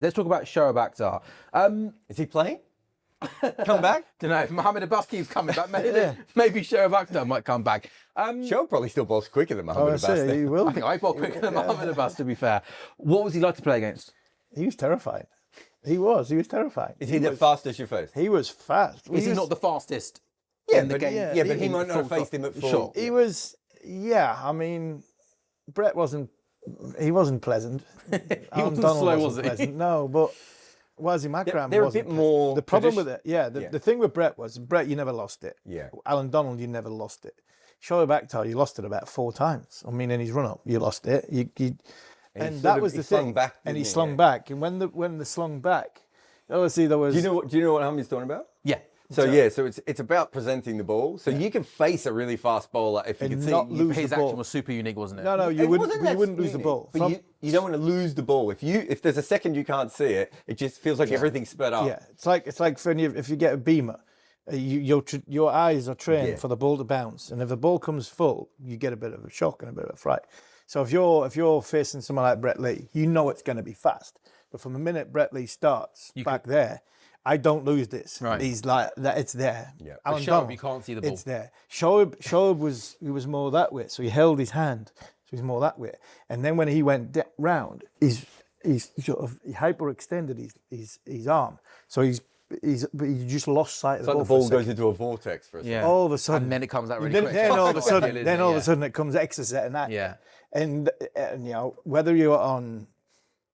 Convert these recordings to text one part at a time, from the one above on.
Let's talk about Shoaib Akhtar. Is he playing? Come back? Don't know. If Mohamed Abbas keeps coming back, maybe Shoaib Akhtar might come back. Shoaib probably still bowls quicker than Mohamed Abbas. He will. I think I bowl quicker than Mohamed Abbas, to be fair. What was he like to play against? He was terrifying. He was terrifying. Is he the fastest you faced? He was fast. Is he not the fastest Yeah, in the but, game? yeah, but he might not have faced him at full. Sure. He was, I mean, Brett wasn't pleasant. He wasn't slow, was he? Pleasant. No, but Wazim Akram They're a wasn't bit more The problem with it, the thing with Brett was, you never lost it. Yeah. Alan Donald, you never lost it. Shoaib Akhtar, you lost it about 4 times. I mean, in his run-up, you lost it. And that was the thing. And he slung back. And when the slung back, obviously there was... Do you know what Hamid's talking about? Yeah. So it's about presenting the ball. So you can face a really fast bowler if you can see lose his the ball. action was super unique, wasn't it? No, you wouldn't lose the ball. But you don't want to lose the ball. If there's a second you can't see it, it just feels like everything's sped up. Yeah, it's like if you get a beamer, your eyes are trained for the ball to bounce, and if the ball comes full, you get a bit of a shock and a bit of a fright. So if you're facing someone like Brett Lee, you know it's going to be fast. But from the minute Brett Lee starts there, I don't lose this. Right. He's like that. It's there. Yeah. Alan Shoaib, Donald, you can't see the ball. It's there. Shoaib was more that way. So he held his hand. So he's more that way. And then when he went round, he's sort of he hyperextended his arm. So he just lost sight of the ball. It's like the ball goes into a vortex for a second. Yeah. All of a sudden, And then it comes out really quick. Then all of a sudden, it comes extra set and that. Yeah. And whether you're on,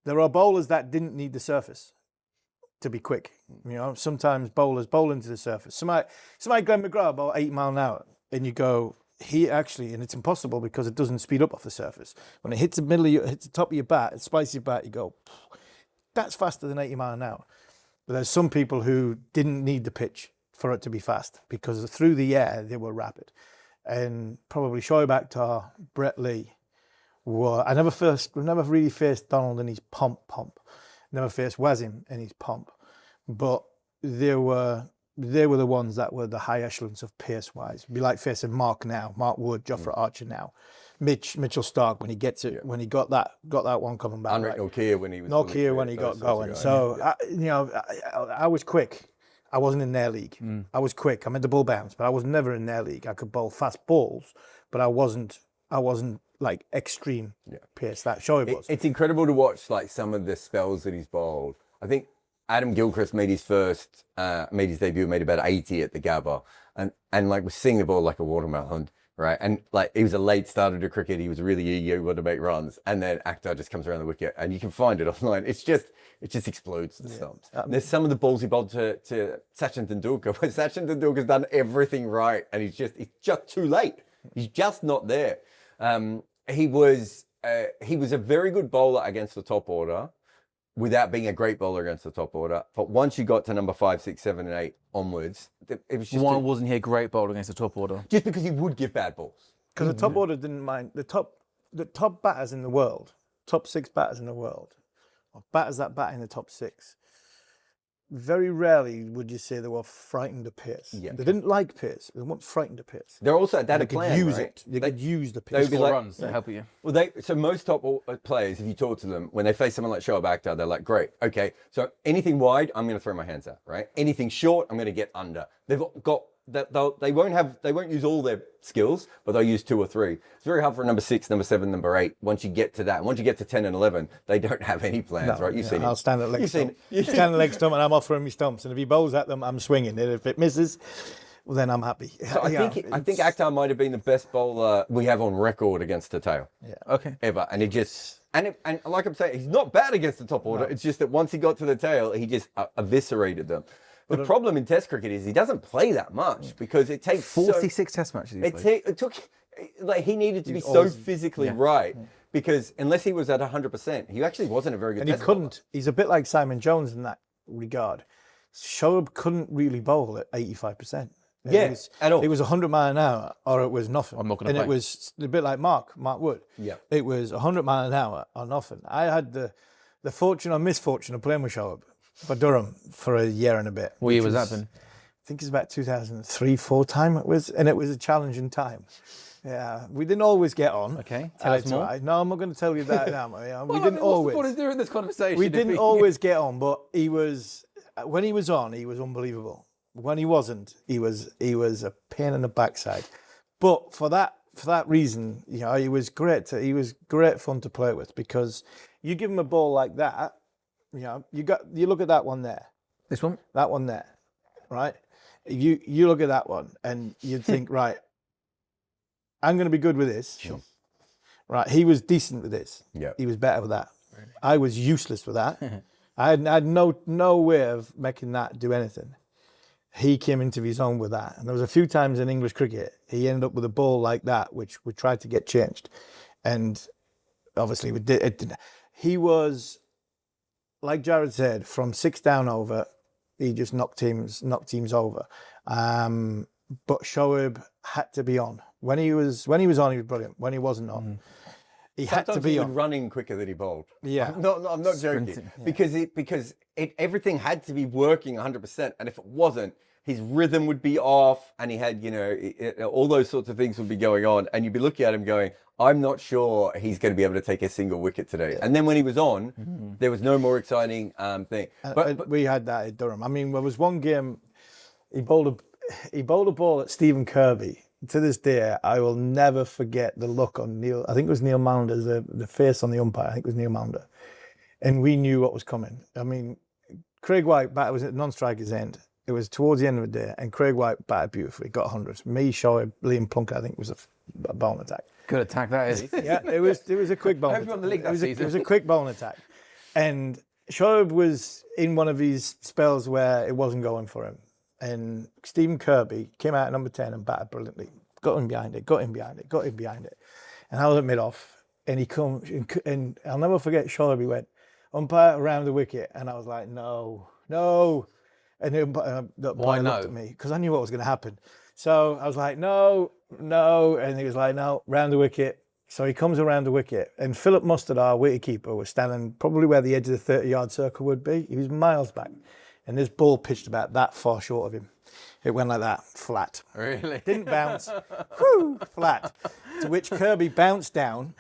there are bowlers that didn't need the surface to be quick. Sometimes bowlers bowl into the surface. Somebody Glenn McGrath about 8 mile an hour, and you go, and it's impossible because it doesn't speed up off the surface. When it hits hits the top of your bat, it spikes your bat, you go, that's faster than 80 mile an hour. But there's some people who didn't need the pitch for it to be fast because through the air they were rapid. And probably Shoaib Akhtar, Brett Lee, I never really faced Donald in his pomp. Never faced Wazim in his pomp. But they were the ones that were the high echelons of pace-wise. It'd be like facing Mark Wood, Jofra Archer now. Mitchell Stark when he gets it, when he got that one coming back. Henrik Nokia when he was when he got going. So I was quick. I wasn't in their league. I was quick. I meant the ball bounce, but I was never in their league. I could bowl fast balls, but I wasn't like extreme pace that Shoaib was. It's incredible to watch like some of the spells that he's bowled. I think Adam Gilchrist made his debut, made about 80 at the Gabba, and like was seeing the ball like a watermelon, right? And like he was a late starter to cricket. He was really eager, he wanted to make runs, and then Akhtar just comes around the wicket, and you can find it online. It just explodes the stumps. There's some of the balls he bowled to Sachin Tendulkar, where Sachin Tendulkar's done everything right, and he's just too late. He's just not there. He was a very good bowler against the top order, without being a great bowler against the top order. But once you got to number 5, 6, 7, and 8 onwards, it was just... Why wasn't he a great bowler against the top order? Just because he would give bad balls. Because the top order didn't mind. The top batters in the world, top 6 batters in the world, or batters that bat in the top 6, very rarely would you say they were frightened of pace. Yeah. They didn't like pace. They weren't frightened of pace. They're also that They a could plan, use right? it. They could use the They would pace. be Score like- runs to help you. Well, so most top players, if you talk to them, when they face someone like Shoaib Akhtar, they're like, great, okay, so anything wide, I'm going to throw my hands out, right? Anything short, I'm going to get under. They've got that they won't use all their skills, but they'll use 2 or 3. It's very hard for number 6, number 7, number 8. Once you get to that, once you get to 10 and 11, they don't have any plans, right? You've seen it. I'll stand at leg stump. Stand at leg stump, and I'm offering me stumps. And if he bowls at them, I'm swinging. And if it misses, well, then I'm happy. So I think Akhtar might have been the best bowler we have on record against the tail. Yeah. Okay. Ever. And he just... And like I'm saying, he's not bad against the top order. No. It's just that once he got to the tail, he just eviscerated them. The problem in Test cricket is he doesn't play that much because it takes 46 Test matches. It took like he needed to be so physically right because unless he was at 100%, he actually wasn't a very good. And he couldn't. He's a bit like Simon Jones in that regard. Shoaib couldn't really bowl at 85%. At all. It was 100 mile an hour or it was nothing. I'm not going to play. And it was a bit like Mark Wood. Yeah. It was 100 mile an hour or nothing. I had the fortune or misfortune of playing with Shoaib for Durham for a year and a bit. What year was that been? I think it's about 2003-4 time it was, and it was a challenging time. Yeah, we didn't always get on. Okay, tell us more. Right. No, I'm not going to tell you that now. We Well, didn't always. What's the point of doing this conversation? We if didn't always get on, but when he was on, he was unbelievable. When he wasn't, he was a pain in the backside. But for that reason, he was great. He was great fun to play with, because you give him a ball like that, you look at that one there. This one? That one there, right? You look at that one and you'd think, right, I'm going to be good with this. Sure. Right, he was decent with this. Yeah. He was better with that. Really? I was useless with that. I had no way of making that do anything. He came into his own with that. And there was a few times in English cricket, he ended up with a ball like that, which we tried to get changed. And obviously, he was, like Jarrod said, from 6 down over, he just knocked teams over. But Shoaib had to be on. When he was on, he was brilliant. When he wasn't on, he had to be he on. would run in quicker than he bowled. Yeah. I'm not joking. Yeah. Because everything had to be working 100%. And if it wasn't, his rhythm would be off, and he had, all those sorts of things would be going on. And you'd be looking at him going, I'm not sure he's going to be able to take a single wicket today. Yeah. And then when he was on, there was no more exciting thing. But we had that at Durham. I mean, there was one game, he bowled a ball at Stephen Kirby. To this day, I will never forget the look on Neil. I think it was Neil Maunder, the face on the umpire. I think it was Neil Maunder. And we knew what was coming. I mean, Craig White was at non-striker's end. It was towards the end of the day, and Craig White batted beautifully, got 100. Me, Shoaib, Liam Plunkett, I think, was a bowling attack. Good attack that is. Yeah, it was a quick bowling attack. It was a quick bowling attack. And Shoaib was in one of these spells where it wasn't going for him. And Stephen Kirby came out at number 10 and batted brilliantly. Got him behind it. And I was at mid-off, and he comes, and I'll never forget Shoaib, he went, umpire around the wicket, and I was like, no. And the umpire looked at me, because I knew what was going to happen. So I was like, no. And he was like, no, round the wicket. So he comes around the wicket, and Philip Mustard, our wicketkeeper, was standing probably where the edge of the 30-yard circle would be. He was miles back. And this ball pitched about that far short of him. It went like that, flat. Really? Didn't bounce. Flat. To which Kirby bounced down,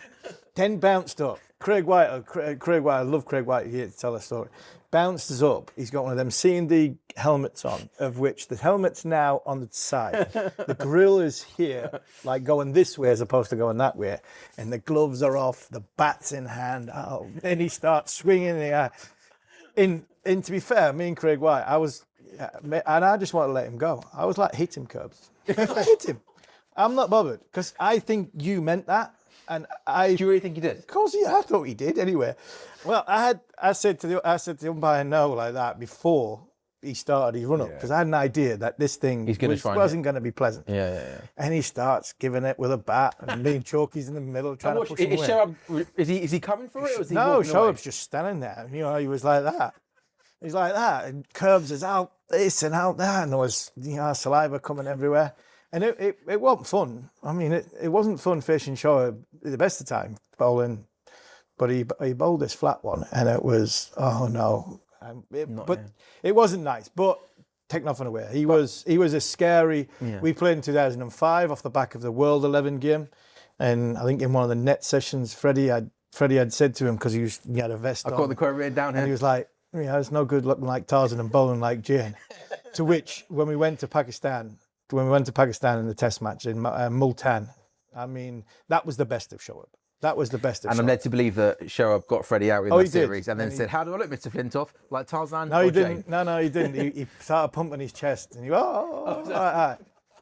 then bounced up. Craig White, I love Craig White here to tell a story. Bounces up. He's got one of them C&D helmets on, of which the helmet's now on the side. The grill is here, like going this way as opposed to going that way. And the gloves are off, the bat's in hand. Oh, then he starts swinging in the air. And to be fair, me and Craig White, and I just want to let him go. I was like, hit him, Curbs. Hit him. I'm not bothered, because I think you meant that. And do you really think he did? Of course, I thought he did anyway. Well, I said to the umpire no like that before he started his run-up, because I had an idea that this thing wasn't going to be pleasant. Yeah. And he starts giving it with a bat, and me and Chalky's in the middle trying to push him away. Shoaib, is he coming for it? Or is he no, walking away? Shoaib's just standing there. He was like that. He's like that, and Curbs is out this and out that, and there was saliva coming everywhere, and it wasn't fun. I mean, it wasn't fun fishing Shoaib the best of the time bowling, but he bowled this flat one, and it was it wasn't nice. But take nothing away, he was a scary. Yeah. We played in 2005 off the back of the World 11 game, and I think in one of the net sessions, Freddie had said to him, because he had a vest on. I've got the quote written down here. And he was like, it's no good looking like Tarzan and bowling like Jane. To which, when we went to Pakistan in the test match in Multan, I mean, that was the best of Shoaib. And I'm led to believe that Shoaib got Freddie out in that series and then said, how do I look, Mr. Flintoff? Like Tarzan? No, he didn't. No, he didn't. He started pumping his chest, and he went,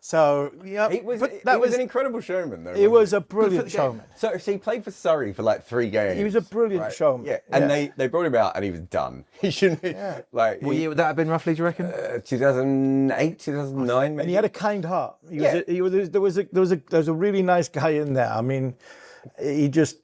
So, He was an incredible showman, though. He was a brilliant showman. So he played for Surrey for like 3 games. He was a brilliant showman. Yeah, and they brought him out, and he was done. He shouldn't be. Yeah. What year would that have been, roughly, do you reckon? 2008, 2009, maybe. And he had a kind heart. There was a really nice guy in there. I mean,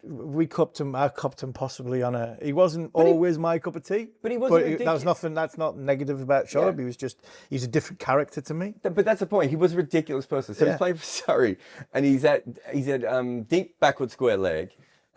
we cupped him. I cupped him possibly on a. He wasn't always my cup of tea. But he wasn't. That was nothing. That's not negative about Shoaib. Yeah. He's a different character to me. But that's the point. He was a ridiculous person. So he's playing for Surrey, and he's at deep backward square leg,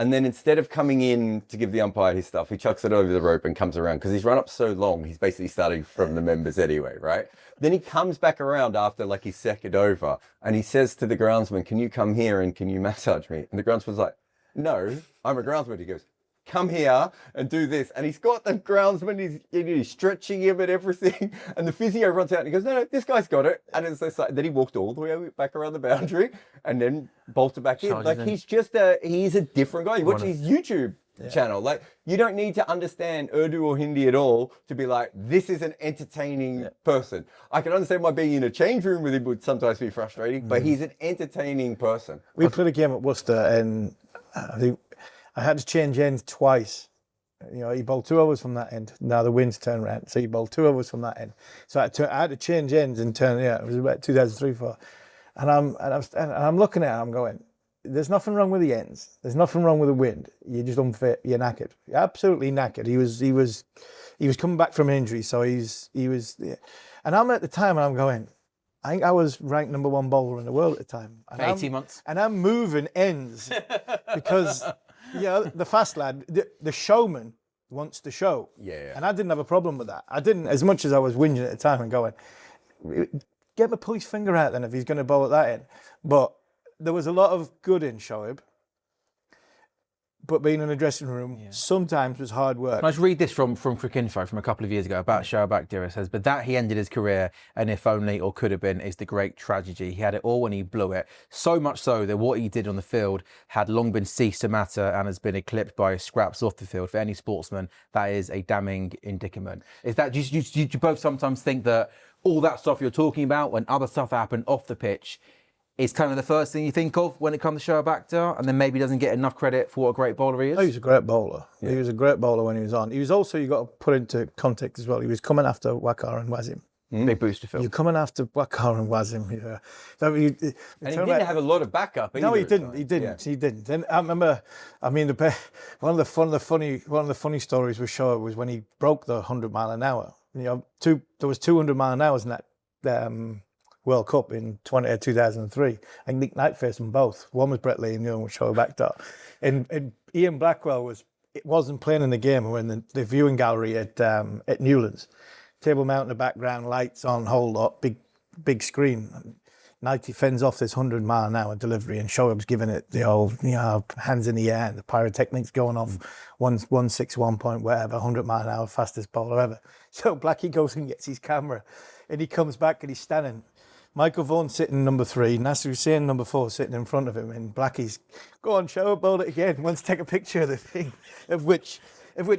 And then instead of coming in to give the umpire his stuff, he chucks it over the rope and comes around because he's run up so long. He's basically starting from the members anyway, right? Then he comes back around after like his second over and he says to the groundsman, can you come here and can you massage me? And the groundsman's like, no, I'm a groundsman. He goes, come here and do this. And he's got the groundsman, he's stretching him and everything. And the physio runs out and he goes, no, this guy's got it. And it's just like, then he walked all the way back around the boundary and then bolted back in. Like he's a different guy. You watch his YouTube channel. Like you don't need to understand Urdu or Hindi at all to be like, this is an entertaining person. I can understand why being in a change room with him would sometimes be frustrating, but he's an entertaining person. We played a game at Worcester and I had to change ends twice. You know, he bowled 2 overs from that end. Now the wind's turned around, so he bowled 2 overs from that end. So I had to change ends and turn. Yeah, it was about 2003, 4. And I'm looking at it. I'm going, there's nothing wrong with the ends. There's nothing wrong with the wind. You're just unfit. You're knackered. You're absolutely knackered. He was coming back from an injury, so he was. Yeah. And I'm at the time, and I'm going, I think I was ranked number 1 bowler in the world at the time. And 18 months. And I'm moving ends because. Yeah, the fast lad, the showman wants to show. Yeah. And I didn't have a problem with that. I didn't, as much as I was whinging at the time and going, get him to pull his finger out then if he's going to bowl at that end. But there was a lot of good in Shoaib. But being in a dressing room sometimes was hard work. Can I just read this from Cricinfo from a couple of years ago about Shoaib Akhtar. It says, but that he ended his career, and if only or could have been, is the great tragedy. He had it all when he blew it. So much so that what he did on the field had long been ceased to matter and has been eclipsed by scraps off the field. For any sportsman, that is a damning indictment. Is that, do you both sometimes think that all that stuff you're talking about, when other stuff happened off the pitch, is kind of the first thing you think of when it comes to Shoaib Akhtar, and then maybe doesn't get enough credit for what a great bowler he is? Oh, he was a great bowler. Yeah. He was a great bowler when he was on. He was also, you got to put into context as well, he was coming after Waqar and Wasim. Big boost to Phil. You're coming after Waqar and Wasim. Yeah. So and he didn't have a lot of backup either. No, he didn't. He didn't. Yeah. He didn't. And I remember, I mean, one of the funny stories with Shoaib was when he broke the 100 mile an hour. You know, there was 200 mile an hour in that World Cup in 2003. And Nick Knight faced them both. One was Brett Lee and the other was Shoaib Akhtar. And Ian Blackwell wasn't playing in the game. We were in the viewing gallery at Newlands. Table mount in the background, lights on, whole lot, big screen. Knighty fends off this 100 mile an hour delivery and Shoaib's giving it the old, hands in the air and the pyrotechnics going off, 161 point, whatever, 100 mile an hour, fastest bowler ever. So Blackie goes and gets his camera and he comes back and he's standing. Michael Vaughan sitting number 3, Nasser Hussain number 4 sitting in front of him, and Blackie's, go on, Shoaib, bowl it again, wants to take a picture of the thing, of which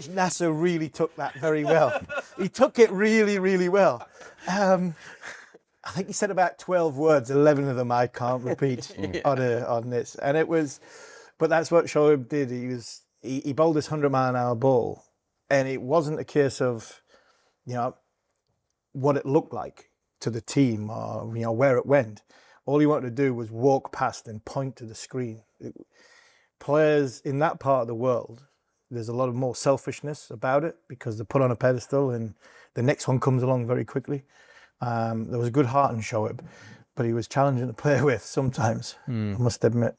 Nasser really took that very well. He took it really, really well. I think he said about 12 words, 11 of them I can't repeat on this. And it was, but that's what Shoaib did. He bowled this 100 mile an hour ball, and it wasn't a case of, what it looked like to the team or where it went. All he wanted to do was walk past and point to the screen. Players in that part of the world, there's a lot of more selfishness about it because they're put on a pedestal and the next one comes along very quickly. There was a good heart in Shoaib, but he was challenging to play with sometimes, I must admit.